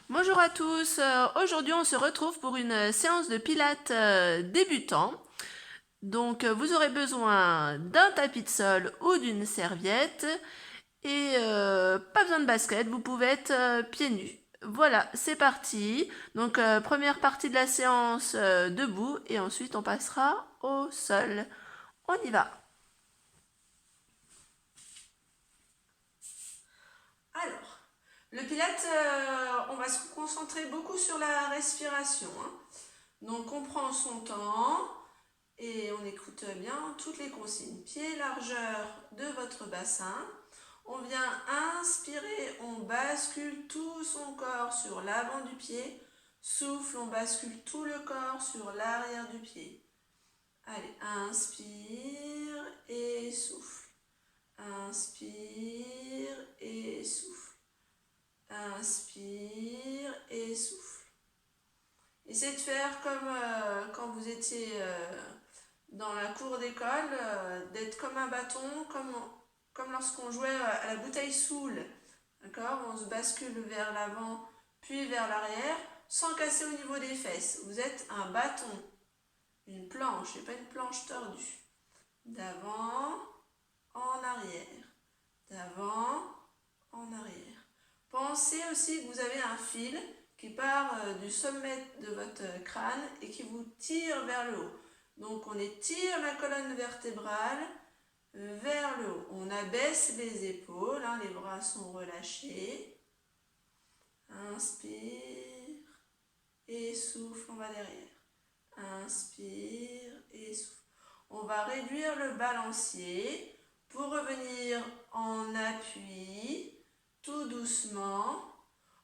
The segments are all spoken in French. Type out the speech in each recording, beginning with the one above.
Bonjour à tous, aujourd'hui on se retrouve pour une séance de pilates débutant. Donc vous aurez besoin d'un tapis de sol ou d'une serviette et pas besoin de basket, vous pouvez être pieds nus. Voilà, c'est parti. Donc première partie de la séance debout et ensuite on passera au sol. On y va. Alors, le pilates, on va se concentrer beaucoup sur la respiration, hein. Donc on prend son temps et on écoute bien toutes les consignes. Pied largeur de votre bassin. On vient inspirer, on bascule tout son corps sur l'avant du pied. Souffle, on bascule tout le corps sur l'arrière du pied. Allez, inspire et souffle. Inspire et souffle. Inspire et souffle. Essayez de faire comme quand vous étiez dans la cour d'école, d'être comme un bâton, comme lorsqu'on jouait à la bouteille soule. D'accord? On se bascule vers l'avant, puis vers l'arrière, sans casser au niveau des fesses. Vous êtes un bâton, une planche, et pas une planche tordue. D'avant, en arrière. D'avant, en arrière. Pensez aussi que vous avez un fil qui part du sommet de votre crâne et qui vous tire vers le haut. Donc on étire la colonne vertébrale vers le haut. On abaisse les épaules, hein, les bras sont relâchés. Inspire et souffle, on va derrière. Inspire et souffle. On va réduire le balancier pour revenir en appui, tout doucement,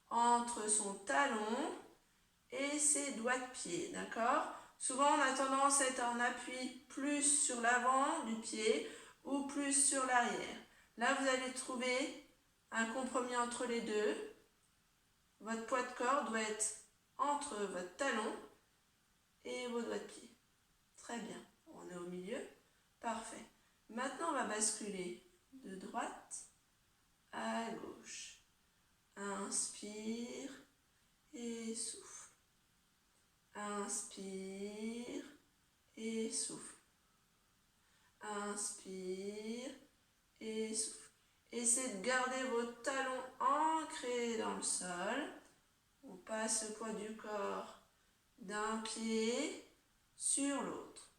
entre son talon et ses doigts de pied, d'accord? Souvent, on a tendance à être en appui plus sur l'avant du pied ou plus sur l'arrière. Là, vous allez trouver un compromis entre les deux. Votre poids de corps doit être entre votre talon et vos doigts de pied. Très bien, on est au milieu. Parfait. Maintenant, on va basculer de droite à gauche. Inspire et souffle. Inspire et souffle. Inspire et souffle. Essayez de garder vos talons ancrés dans le sol. On passe le poids du corps d'un pied sur l'autre.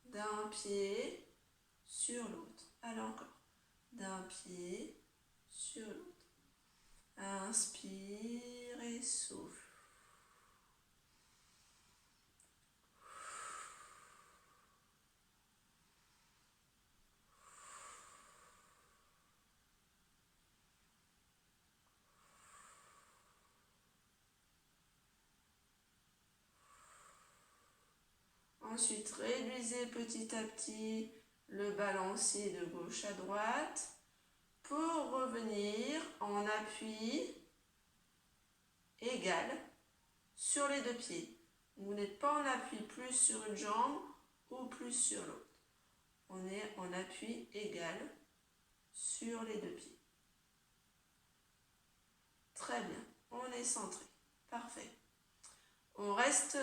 D'un pied sur l'autre. Allez encore. D'un pied sur l'autre. Inspire et souffle. Ensuite, réduisez petit à petit le balancier de gauche à droite pour revenir en appui égal sur les deux pieds. Vous n'êtes pas en appui plus sur une jambe ou plus sur l'autre. On est en appui égal sur les deux pieds. Très bien, on est centré. Parfait. On reste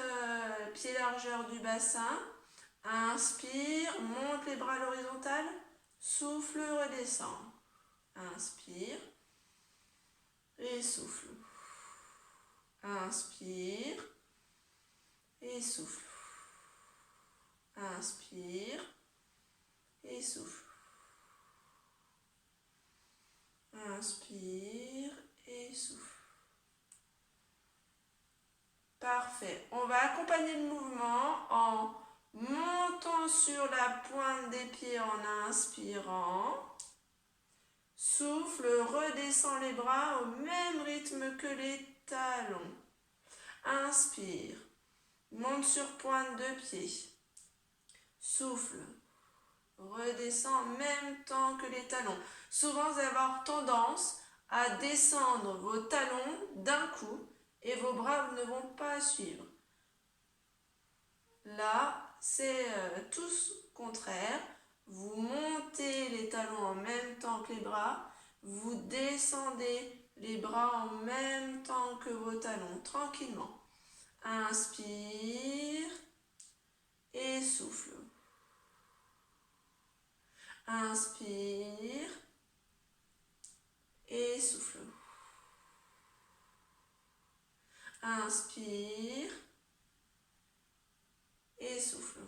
pied largeur du bassin. Inspire, monte les bras à l'horizontale. Souffle, redescend. Inspire et souffle. Inspire et souffle. Inspire et souffle. Inspire et souffle. Parfait. On va accompagner le mouvement en montant sur la pointe des pieds en inspirant. Souffle, redescend les bras au même rythme que les talons. Inspire, monte sur pointe de pied. Souffle, redescend en même temps que les talons. Souvent, vous allez avoir tendance à descendre vos talons d'un coup et vos bras ne vont pas suivre. Là, c'est tout contraire. Vous montez les talons en même temps que les bras. Vous descendez les bras en même temps que vos talons, tranquillement. Inspire et souffle. Inspire et souffle. Inspire et souffle.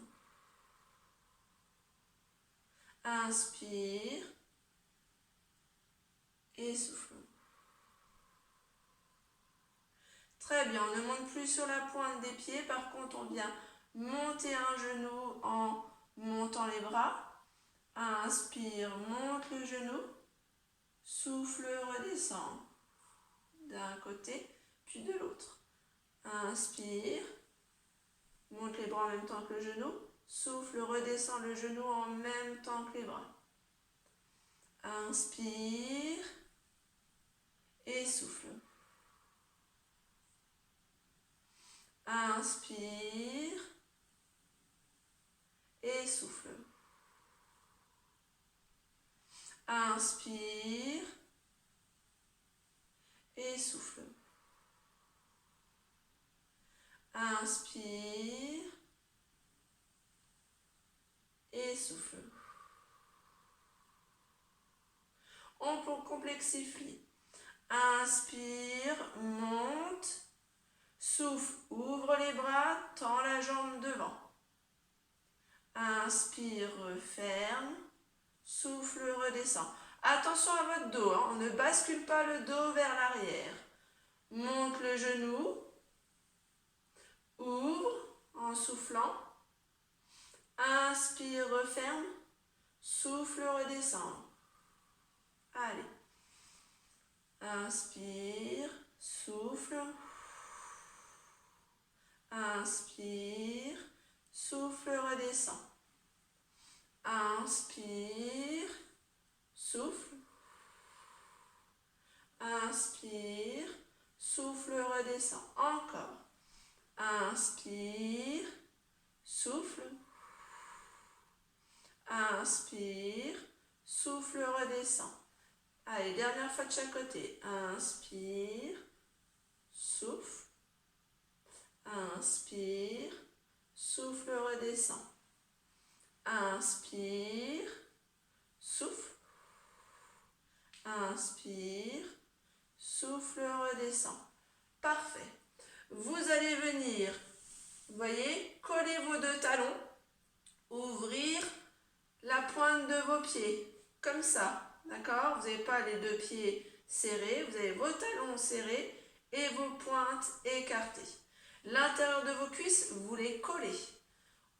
Inspire et souffle. Très bien, on ne monte plus sur la pointe des pieds, par contre on vient monter un genou en montant les bras. Inspire, monte le genou. Souffle, redescend. D'un côté, puis de l'autre. Inspire, monte les bras en même temps que le genou. Souffle, redescend le genou en même temps que les bras. Inspire et souffle. Inspire et souffle. Inspire et souffle. Inspire et souffle. On complexifie. Inspire, monte. Souffle, ouvre les bras, tends la jambe devant. Inspire, ferme. Souffle, redescend. Attention à votre dos, on ne bascule pas le dos vers l'arrière. Monte le genou. Ouvre en soufflant. Inspire, referme. Souffle, redescend. Allez. Inspire, souffle. Inspire, souffle, redescend. Inspire, souffle. Inspire, souffle, redescend. Encore. Inspire, souffle. Inspire, souffle, redescend. Allez, dernière fois de chaque côté. Inspire, souffle. Inspire, souffle, redescend. Inspire, souffle. Inspire, souffle, redescend. Parfait. Vous allez venir, vous voyez, coller vos deux talons, ouvrir la pointe de vos pieds, comme ça, d'accord? Vous n'avez pas les deux pieds serrés, vous avez vos talons serrés et vos pointes écartées. L'intérieur de vos cuisses, vous les collez.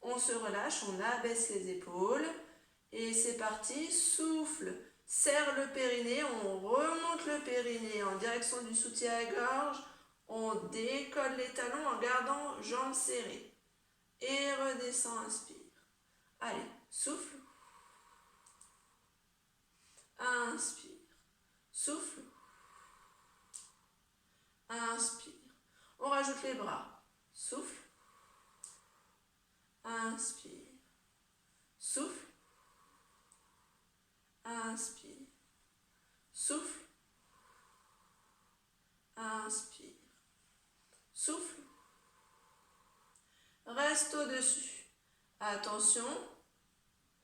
On se relâche, on abaisse les épaules et c'est parti. Souffle, serre le périnée, on remonte le périnée en direction du soutien à gorge. On décolle les talons en gardant jambes serrées. Et redescend, inspire. Allez, souffle. Inspire. Souffle. Inspire. On rajoute les bras. Souffle. Inspire. Souffle. Inspire. Souffle. Inspire. Souffle. Reste au-dessus. Attention.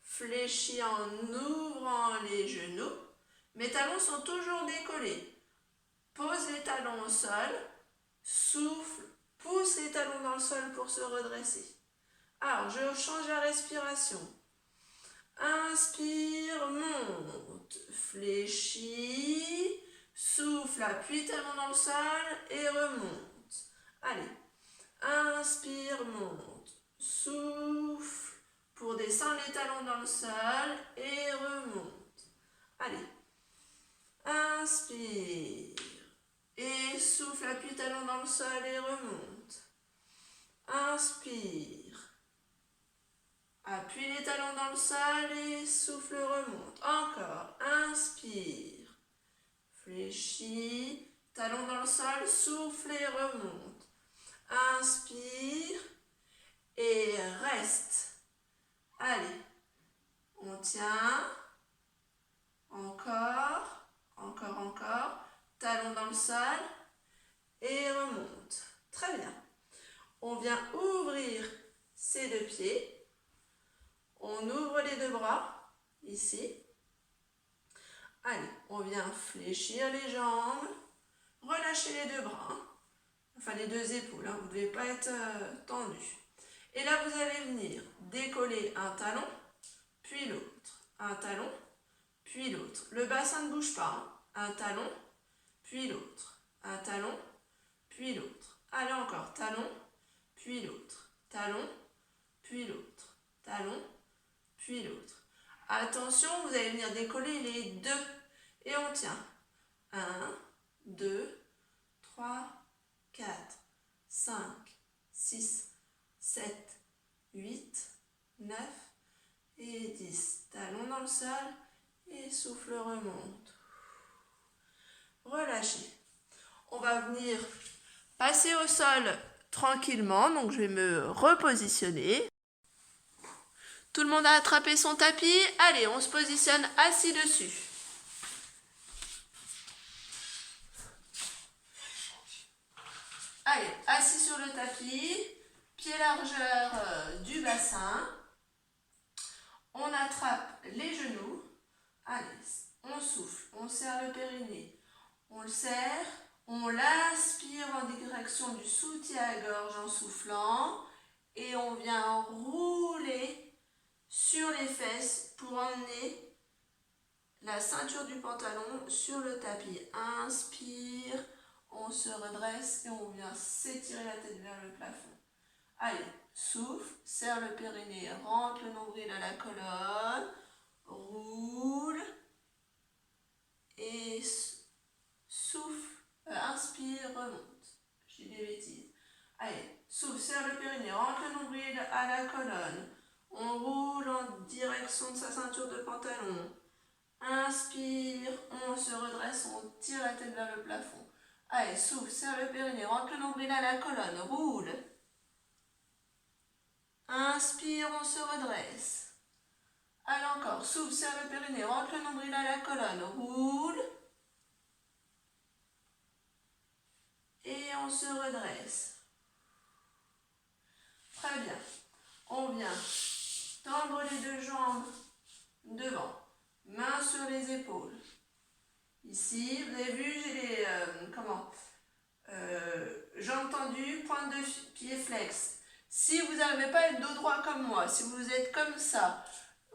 Fléchis en ouvrant les genoux. Mes talons sont toujours décollés. Pose les talons au sol. Souffle. Pousse les talons dans le sol pour se redresser. Alors, je change la respiration. Inspire, monte. Fléchis. Souffle, appuie talons dans le sol et remonte. Allez. Inspire, monte. Souffle pour descendre les talons dans le sol et remonte. Allez. Inspire. Et souffle, appuie talons dans le sol et remonte. Inspire. Appuie les talons dans le sol et souffle, remonte. Encore. Inspire. Fléchis. Talons dans le sol, souffle et remonte. Inspire. Et reste. Allez. On tient. Encore. Encore, encore. talon dans le sol et remonte. Très bien. On vient ouvrir ses deux pieds. On ouvre les deux bras, ici. Allez, on vient fléchir les jambes, relâcher les deux bras, enfin les deux épaules, hein, vous ne devez pas être tendu. Et là, vous allez venir décoller un talon, puis l'autre. Un talon, puis l'autre. Le bassin ne bouge pas, hein. Un talon, puis l'autre. Un talon, puis l'autre. Allez encore, talon, puis l'autre. Talon, puis l'autre. Talon, puis l'autre. Attention, vous allez venir décoller les deux. Et on tient. 1, 2, 3, 4, 5, 6, 7, 8, 9 et 10. Talon dans le sol et souffle remonte. Relâchez. On va venir passer au sol tranquillement. Donc je vais me repositionner. Tout le monde a attrapé son tapis. Allez, on se positionne assis dessus. Allez, assis sur le tapis, pied largeur du bassin. On attrape les genoux. Allez, on souffle, on serre le périnée. On le serre, on l'aspire en direction du soutien-gorge en soufflant. Et on vient rouler sur les fesses pour emmener la ceinture du pantalon sur le tapis. Inspire. On se redresse et on vient s'étirer la tête vers le plafond. Allez, souffle, serre le périnée, rentre le nombril à la colonne, roule et souffle, inspire, remonte. J'ai des bêtises. Allez, souffle, serre le périnée, rentre le nombril à la colonne. On roule en direction de sa ceinture de pantalon. Inspire, on se redresse, on tire la tête vers le plafond. Allez, souffle, serre le périnée, rentre le nombril à la colonne, roule. Inspire, on se redresse. Allez encore, souffle, serre le périnée, rentre le nombril à la colonne, roule. Et on se redresse. Très bien. On vient tendre les deux jambes devant, mains sur les épaules. Ici, vous avez vu, j'ai les jambes tendues, pointe de pied flex. Si vous n'arrivez pas à être dos droit comme moi, si vous êtes comme ça,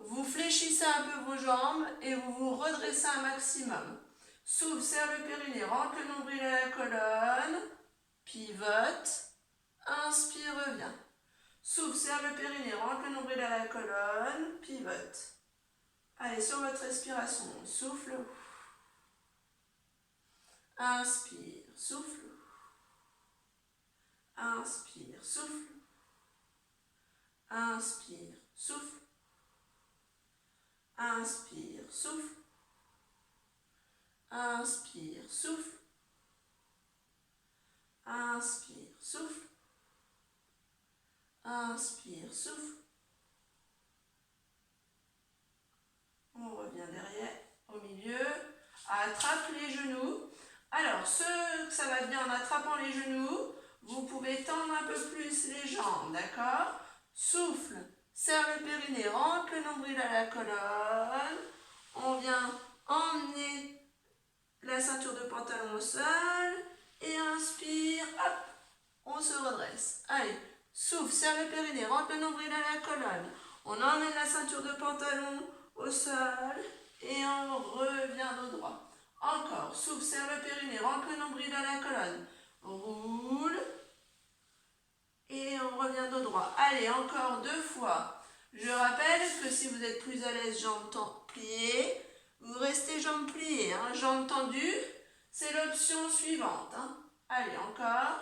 vous fléchissez un peu vos jambes et vous vous redressez un maximum. Souffle, serre le périnée, rentre le nombril à la colonne, pivote, inspire, reviens. Souffle, serre le périnée, rentre le nombril à la colonne, pivote. Allez, sur votre respiration, souffle. Inspire, souffle. Inspire, souffle. Inspire, souffle. Inspire, souffle. Inspire, souffle. Inspire, souffle. Inspire, souffle. On revient derrière, au milieu. Attrape les genoux. Alors, ceux que ça va bien en attrapant les genoux, vous pouvez tendre un peu plus les jambes, d'accord? Souffle, serre le périnée, rentre le nombril à la colonne. On vient emmener la ceinture de pantalon au sol. Et inspire, hop, on se redresse. Allez, souffle, serre le périnée, rentre le nombril à la colonne. On emmène la ceinture de pantalon au sol et on revient dos droit. Encore, souffle, serre le périnée, rentre le nombril à la colonne. Roule et on revient dos droit. Allez, encore 2 fois. Je rappelle que si vous êtes plus à l'aise, jambes pliées, vous restez jambes pliées, hein, jambes tendues, c'est l'option suivante. Hein. Allez, encore.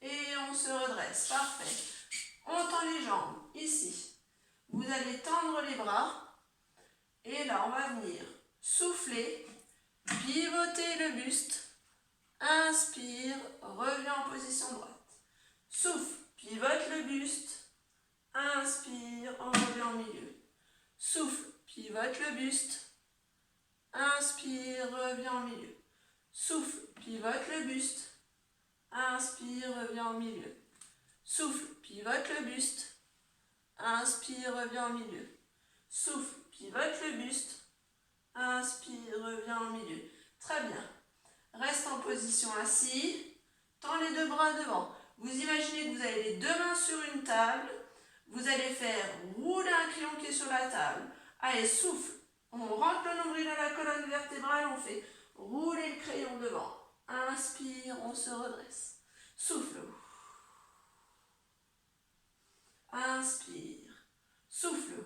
Et on se redresse, parfait. On tend les jambes, ici. Vous allez tendre les bras. Et là, on va venir souffler, pivoter le buste. Inspire, reviens en position droite. Souffle, pivote le buste. Inspire, on revient au milieu. Souffle, pivote le buste. Inspire, reviens au milieu. Souffle, pivote le buste. Inspire, reviens au milieu. Souffle, pivote le buste. Inspire, reviens au milieu. Souffle, pivote le buste. Inspire, reviens au milieu. Très bien. Reste en position assis. Tends les deux bras devant. Vous imaginez que vous avez les deux mains sur une table. Vous allez faire rouler un crayon qui est sur la table. Allez, souffle. On rentre le nombril à la colonne vertébrale. On fait rouler le crayon devant. Inspire, on se redresse. Souffle. Inspire. Souffle.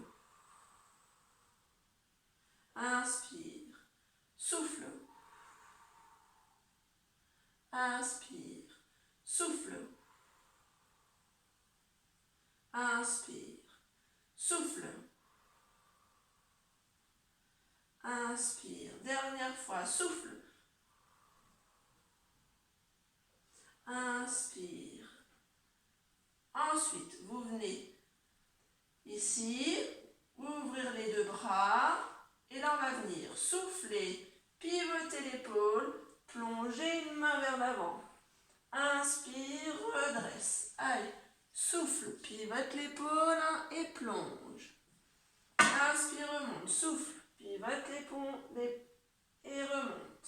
Inspire. Souffle. Inspire. Souffle. Inspire. Souffle. Inspire. Dernière fois. Souffle. Inspire. Ensuite, vous venez ici, ouvrir les deux bras. Et là, on va venir souffler, pivoter l'épaule, plonger une main vers l'avant. Inspire, redresse. Allez, souffle, pivote l'épaule et plonge. Inspire, remonte. Souffle, pivote l'épaule et remonte.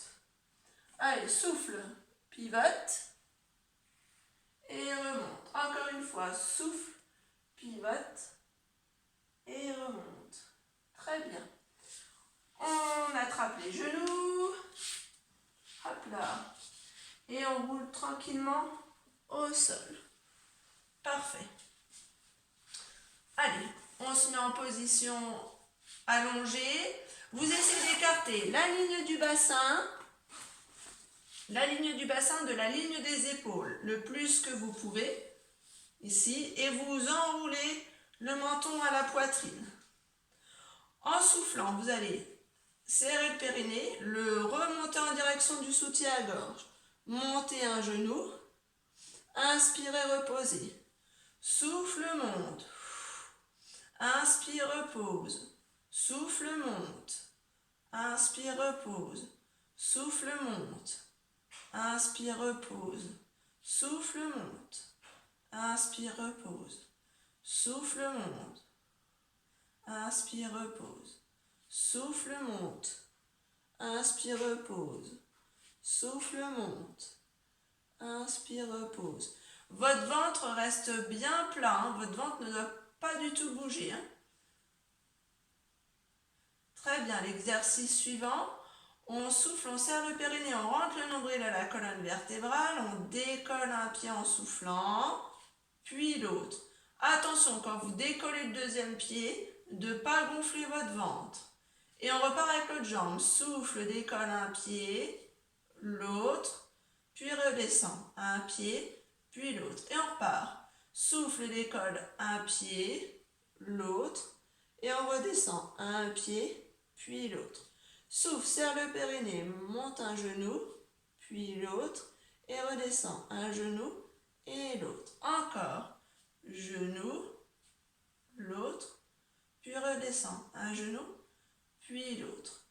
Allez, souffle, pivote et remonte. Encore une fois, souffle, pivote et remonte. Très bien. On attrape les genoux. Hop là. Et on roule tranquillement au sol. Parfait. Allez, on se met en position allongée. Vous essayez d'écarter la ligne du bassin de la ligne des épaules le plus que vous pouvez, ici, et vous enroulez le menton à la poitrine. En soufflant, vous allez serrer le périnée, le remonter en direction du soutien-gorge. Montez un genou. Inspirez, reposez. Souffle, monte. Inspire, repose. Souffle, monte. Inspire, repose. Souffle, monte. Inspire, repose. Souffle, monte. Inspire, repose. Souffle, monte. Inspire, repose. Souffle, monte. Inspire, repose. Souffle, monte. Inspire, repose. Votre ventre reste bien plat. Hein. Votre ventre ne doit pas du tout bouger. Hein. Très bien. L'exercice suivant. On souffle, on serre le périnée, on rentre le nombril à la colonne vertébrale. On décolle un pied en soufflant. Puis l'autre. Attention, quand vous décollez le deuxième pied, de ne pas gonfler votre ventre. Et on repart avec l'autre jambe. Souffle, décolle un pied, l'autre, puis redescend. Un pied, puis l'autre. Et on repart. Souffle, décolle un pied, l'autre, et on redescend. Un pied, puis l'autre. Souffle, serre le périnée, monte un genou, puis l'autre, et redescend. Un genou et l'autre. Encore. Genou, l'autre, puis redescend. Un genou, puis l'autre.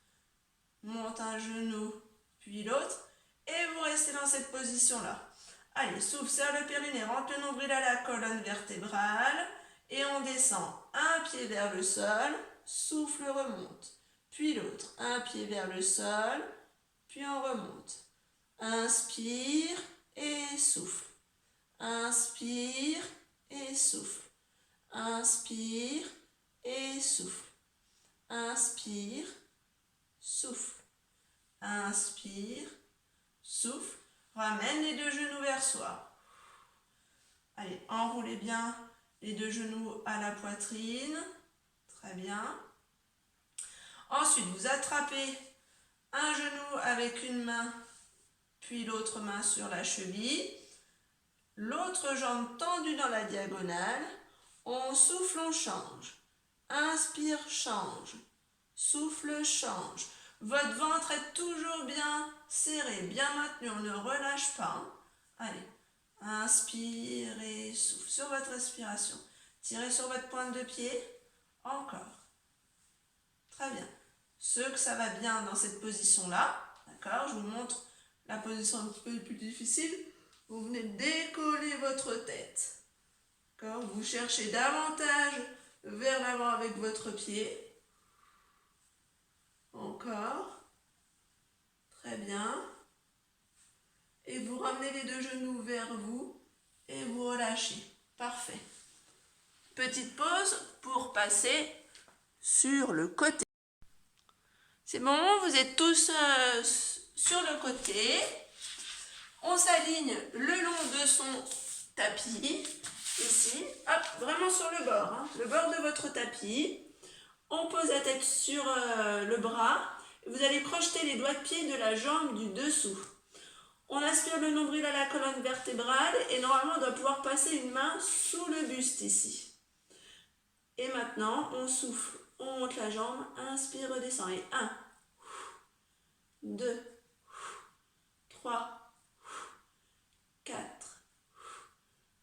Monte un genou, puis l'autre. Et vous restez dans cette position-là. Allez, souffle, serre le périnée, rentre le nombril à la colonne vertébrale. Et on descend un pied vers le sol. Souffle, remonte. Puis l'autre. Un pied vers le sol. Puis on remonte. Inspire et souffle. Inspire et souffle. Inspire et souffle. Inspire, souffle. Inspire, souffle. Ramène les deux genoux vers soi. Allez, enroulez bien les deux genoux à la poitrine. Très bien. Ensuite, vous attrapez un genou avec une main, puis l'autre main sur la cheville. L'autre jambe tendue dans la diagonale. On souffle, on change. Inspire, change. Souffle, change. Votre ventre est toujours bien serré, bien maintenu. On ne relâche pas. Allez, inspire et souffle sur votre respiration. Tirez sur votre pointe de pied. Encore. Très bien. Ceux que ça va bien dans cette position-là, d'accord, je vous montre la position un petit peu plus difficile. Vous venez décoller votre tête. D'accord, vous cherchez davantage vers l'avant avec votre pied. Encore. Très bien. Et vous ramenez les deux genoux vers vous et vous relâchez. Parfait. Petite pause pour passer sur le côté. C'est bon, vous êtes tous sur le côté. On s'aligne le long de son tapis. Ici, hop, vraiment sur le bord. Hein, le bord de votre tapis. On pose la tête sur le bras. Vous allez projeter les doigts de pied de la jambe du dessous. On aspire le nombril à la colonne vertébrale et normalement on doit pouvoir passer une main sous le buste ici. Et maintenant, on souffle, on monte la jambe, inspire, redescend. Et 1, 2, 3, 4,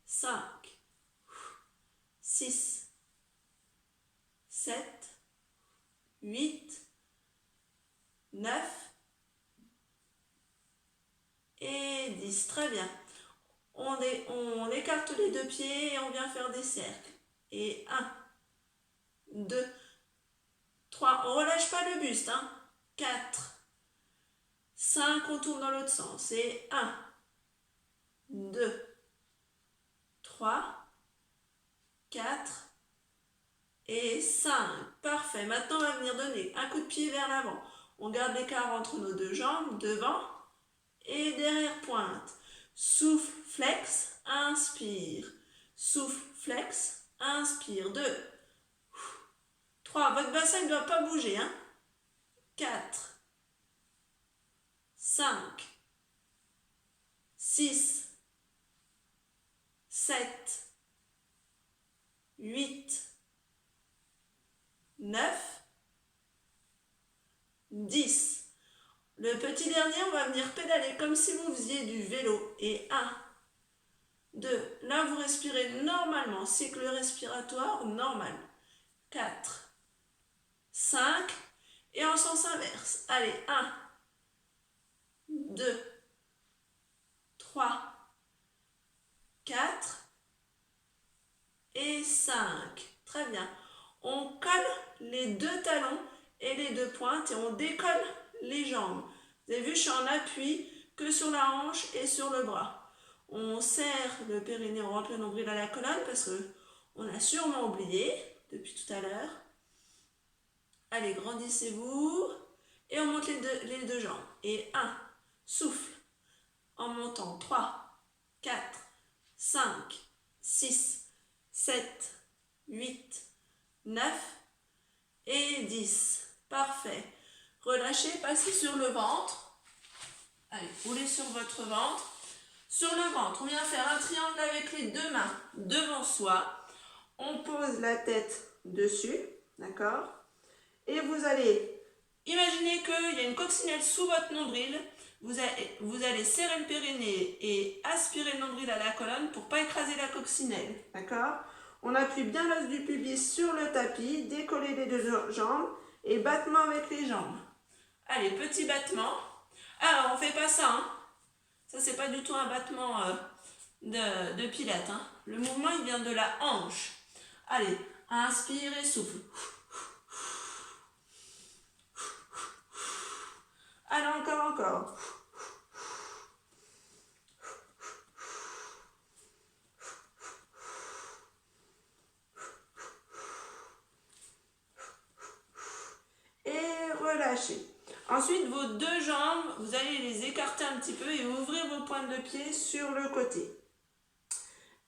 5, 6, 7, 8, 9 et 10. Très bien. On écarte les deux pieds et on vient faire des cercles. Et 1, 2, 3. On ne relâche pas le buste. Hein. 4, 5. On tourne dans l'autre sens. Et 1, 2, 3, 4 et 5. Parfait. Maintenant, on va venir donner un coup de pied vers l'avant. On garde l'écart entre nos deux jambes, devant et derrière pointe. Souffle, flex, inspire. Souffle, flex, inspire. 2, 3. Votre bassin ne doit pas bouger. Hein. 4, 5, 6, 7, 8, 9, 10. Le petit dernier, on va venir pédaler comme si vous faisiez du vélo. Et 1, 2. Là, vous respirez normalement. Cycle respiratoire normal. 4, 5. Et en sens inverse. Allez, 1, 2, 3, 4 et 5. Très bien. On colle les deux talons et les deux pointes et on décolle les jambes. Vous avez vu, je suis en appui que sur la hanche et sur le bras. On serre le périnée, on rentre le nombril à la colonne parce qu'on a sûrement oublié depuis tout à l'heure. Allez, grandissez-vous et on monte les deux jambes. Et 1, souffle en montant. 3, 4, 5, 6, 7, 8, 9 et 10. Parfait. Relâchez, passez sur le ventre. Allez, roulez sur votre ventre. Sur le ventre, on vient faire un triangle avec les deux mains devant soi. On pose la tête dessus, d'accord? Et vous allez imaginer qu'il y a une coccinelle sous votre nombril. Vous allez serrer le périnée et aspirer le nombril à la colonne pour ne pas écraser la coccinelle, d'accord? On appuie bien l'os du pubis sur le tapis, décoller les deux jambes et battement avec les jambes. Allez, petit battement. Alors, on ne fait pas ça. Hein. Ça, c'est pas du tout un battement de pilates. Hein. Le mouvement, il vient de la hanche. Allez, inspire et souffle. Allez, encore. Et relâchez. Ensuite, vos deux jambes, vous allez les écarter un petit peu et ouvrir vos pointes de pied sur le côté.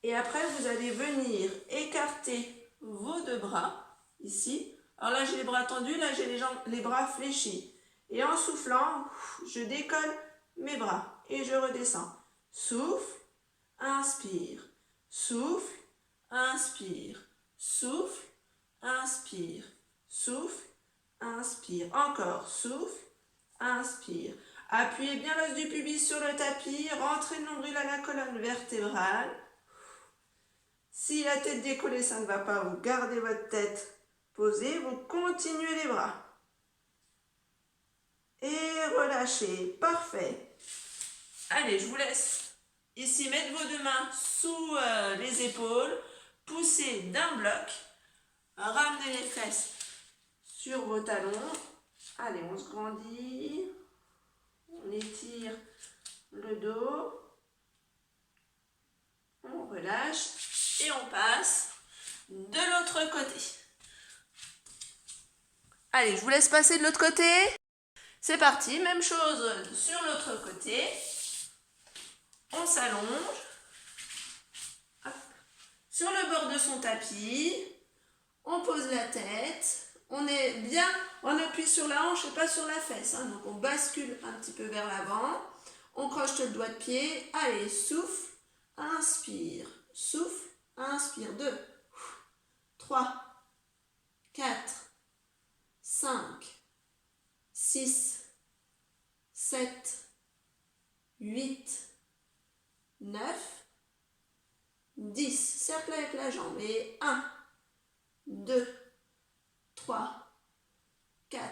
Et après, vous allez venir écarter vos deux bras, ici. Alors là, j'ai les bras tendus, là, j'ai les bras fléchis. Et en soufflant, je décolle mes bras et je redescends. Souffle, inspire, souffle, inspire, souffle, inspire, souffle, inspire. Encore, souffle, inspire. Appuyez bien l'os du pubis sur le tapis, rentrez le nombril à la colonne vertébrale. Si la tête décollée, ça ne va pas, vous gardez votre tête posée, vous continuez les bras. et relâchez. Parfait. Allez, je vous laisse ici mettre vos 2 mains sous les épaules, poussez d'un bloc, ramenez les fesses sur vos talons. Allez, on se grandit, on étire le dos, on relâche et on passe de l'autre côté. Allez, je vous laisse passer de l'autre côté. C'est parti, même chose sur l'autre côté. On s'allonge. Sur le bord de son tapis, on pose la tête. On est bien, on appuie sur la hanche et pas sur la fesse. Hein. Donc on bascule un petit peu vers l'avant. On croche le doigt de pied. Allez, souffle, inspire, souffle, inspire. 2, 3, 4, 5, 6, 7, 8, 9, 10. Cercle avec la jambe. Et 1, 2, 3, 4,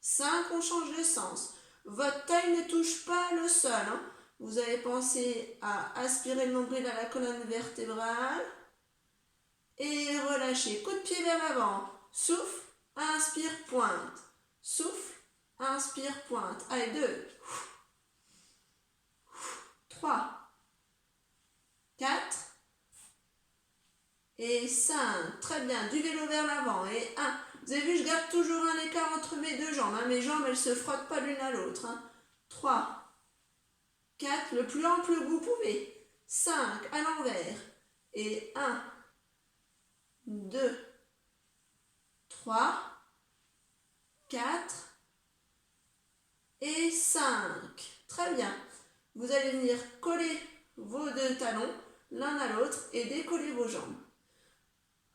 5. On change de sens. Votre taille ne touche pas le sol. Hein. Vous avez pensé à aspirer le nombril à la colonne vertébrale. Et relâchez. Coup de pied vers l'avant. Souffle, inspire, pointe. Souffle, inspire, pointe. Allez, 2, 3, 4 et 5. Très bien. Du vélo vers l'avant. Et 1. Vous avez vu, je garde toujours un écart entre mes 2 jambes. Hein. Mes jambes, elles ne se frottent pas l'une à l'autre. Hein. 3, 4. Le plus ample que vous pouvez. 5 à l'envers. Et 1, 2, 3, 4 et 5. Très bien. Vous allez venir coller vos 2 talons l'un à l'autre et décoller vos jambes.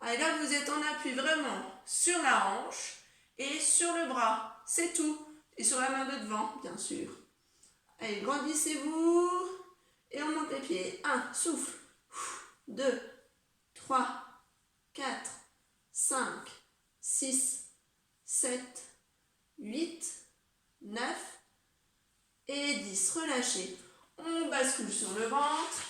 Et là, vous êtes en appui vraiment sur la hanche et sur le bras. C'est tout. Et sur la main de devant, bien sûr. Allez, grandissez-vous et on monte les pieds. 1, souffle. 2, 3, 4, 5, 6, 7, 8, 9 et 10. Relâchez. On bascule sur le ventre.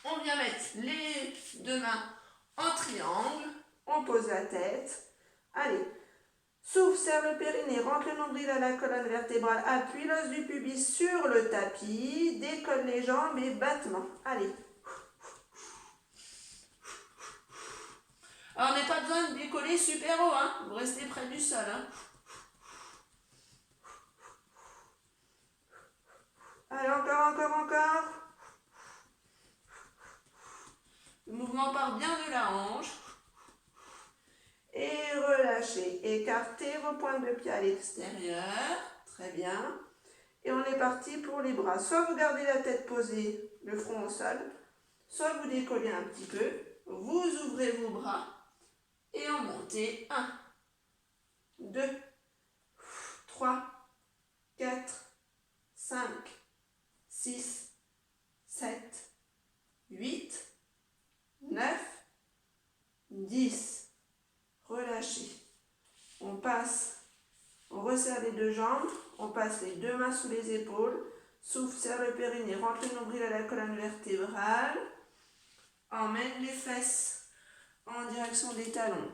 On vient mettre les 2 mains en triangle. On pose la tête. Allez. Souffle, serre le périnée, rentre le nombril à la colonne vertébrale. Appuie l'os du pubis sur le tapis. Décolle les jambes et battement. Allez. Alors, on n'a pas besoin de décoller super haut. Hein. Vous restez près du sol. Hein. Allez, encore. Le mouvement part bien de la hanche. Et relâchez. Écartez vos pointes de pied à l'extérieur. Très bien. Et on est parti pour les bras. Soit vous gardez la tête posée, le front au sol, soit vous décollez un petit peu. Vous ouvrez vos bras et en montez. 1, 2, 3, 4, 5, 6, 7, 8, 9, 10. Relâchez. On passe, on resserre les 2 jambes, on passe les 2 mains sous les épaules, souffle, serre le périnée, rentre le nombril à la colonne vertébrale, emmène les fesses en direction des talons.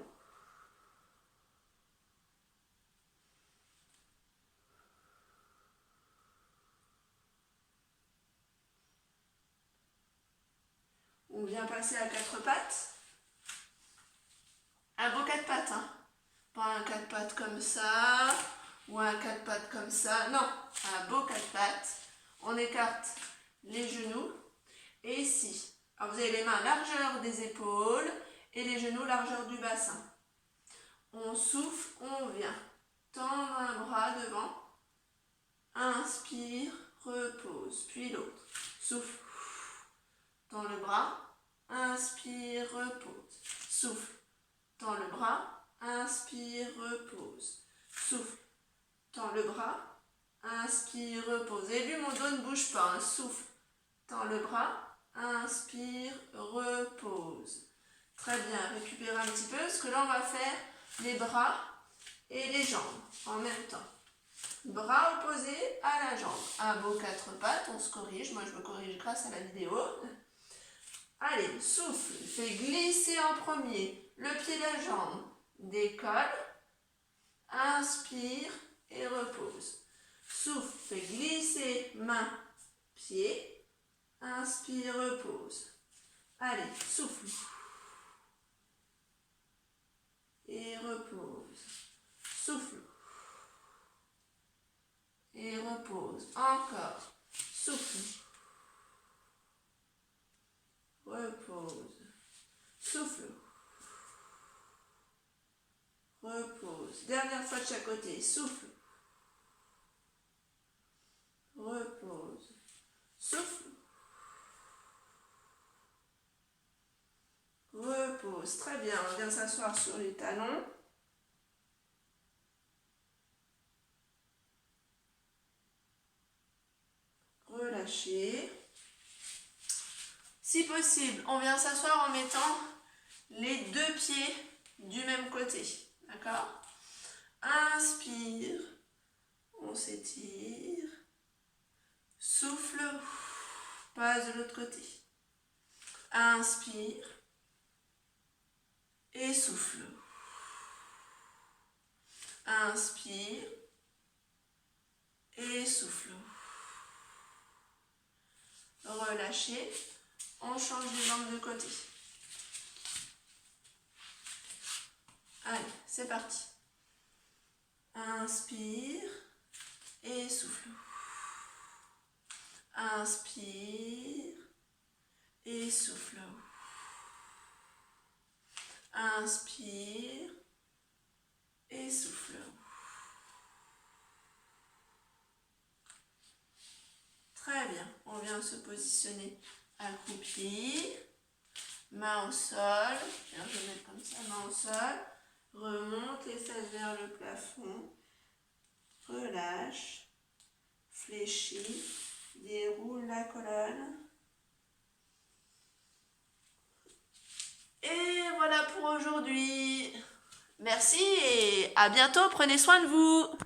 On vient passer à 4 pattes. Un beau 4 pattes, hein. Pas un 4 pattes comme ça, ou un 4 pattes comme ça. Non, un beau 4 pattes. On écarte les genoux. Et ici, alors vous avez les mains largeur des épaules et les genoux largeur du bassin. On souffle, on vient tendre un bras devant. Inspire, repose, puis l'autre. Souffle, tends le bras. Inspire, repose. Souffle. Tends le bras, inspire, repose. Souffle. Tends le bras, inspire, repose. Et vu, mon dos ne bouge pas. Hein. Souffle. Tends le bras, inspire, repose. Très bien. Récupérez un petit peu, parce que là, on va faire les bras et les jambes en même temps. Bras opposés à la jambe. À vos 4 pattes, on se corrige. Moi, je me corrige grâce à la vidéo. Allez, souffle. Fais glisser en premier le pied de la jambe. Décolle. Inspire et repose. Souffle. Fais glisser main, pied. Inspire, repose. Allez, souffle. Et repose. Souffle. Et repose. Encore. Souffle. Repose. Souffle. Repose. Dernière fois de chaque côté. Souffle. Repose. Souffle. Repose. Très bien. On vient s'asseoir sur les talons. Relâchez. Si possible, on vient s'asseoir en mettant les 2 pieds du même côté. D'accord? Inspire. On s'étire. Souffle. Passe de l'autre côté. Inspire. Et souffle. Inspire. Et souffle. Relâchez. On change les jambes de côté. Allez, c'est parti. Inspire et souffle. Inspire et souffle. Inspire et souffle. Très bien. On vient se positionner accroupi. Main au sol. Alors, je vais mettre comme ça, main au sol. Remonte les fesses vers le plafond. Relâche. Fléchis. Déroule la colonne. Et voilà pour aujourd'hui. Merci et à bientôt. Prenez soin de vous.